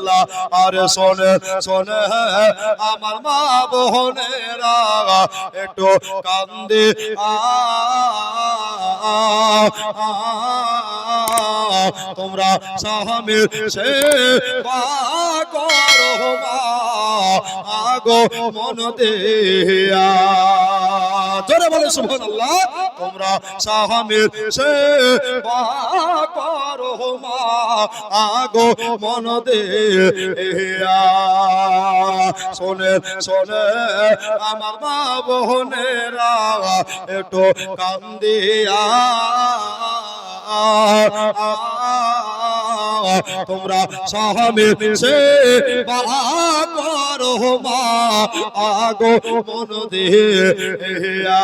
সুবহানাল্লাহ। আর শোনে শোনে আমার মা বোনেরা একটু কান্দে তোমরা স্বামীর সেবা করো মা আগো মন দিয়া। জোরে বলে সুবহানাল্লাহ। তোমরা স্বামীর সেবা করো মা আগো মন দিয়া। শোনে শোনে আমার মা বোনেরা একটু কান্দিয়া তোমরা স্বামীর সেবা করো মা আগো মন দিয়া।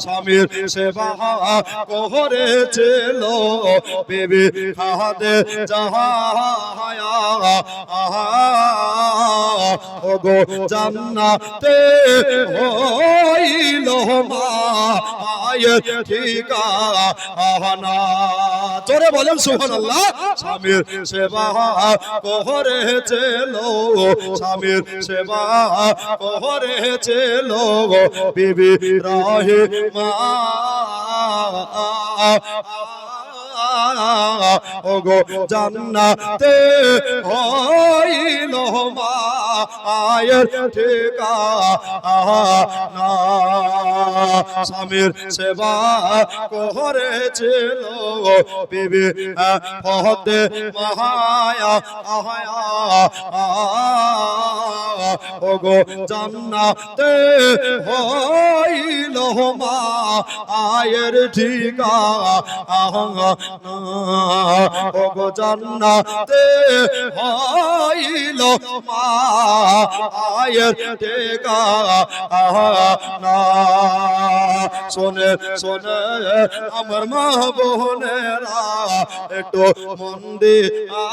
স্বামীর সেবা করেছিল বিবি খাদিজা ওগো জান্নাতে হইল মা আয়ের ঠিকানা। জোরে বলেন সুবহানাল্লাহ। স্বামীর সেবা করেছিল স্বামীর সেবা করেছিল বিবি রাহিমা ওগো জান্নাতে হইল মা আয়ের ঠিকানা। স্বামীর সেবা করেছিল বিবি ফাতেমা ওগো জান্নাতে হইল মা আয়ের ঠিকানা। ওগো জান্নাতে হইল মা আয়ের ঠিকানা। শোনে শোনে আমার মা বোনেরা একটু মন দিয়া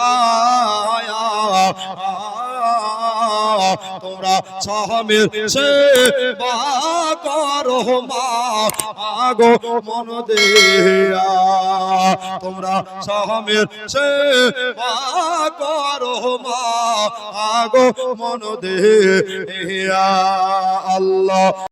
তোমরা স্বামীর সেবা করো মা আগো মন দিয়া। তোমরা স্বামীর সেবা করো মা আগো মন দিয়া। আল্লাহ।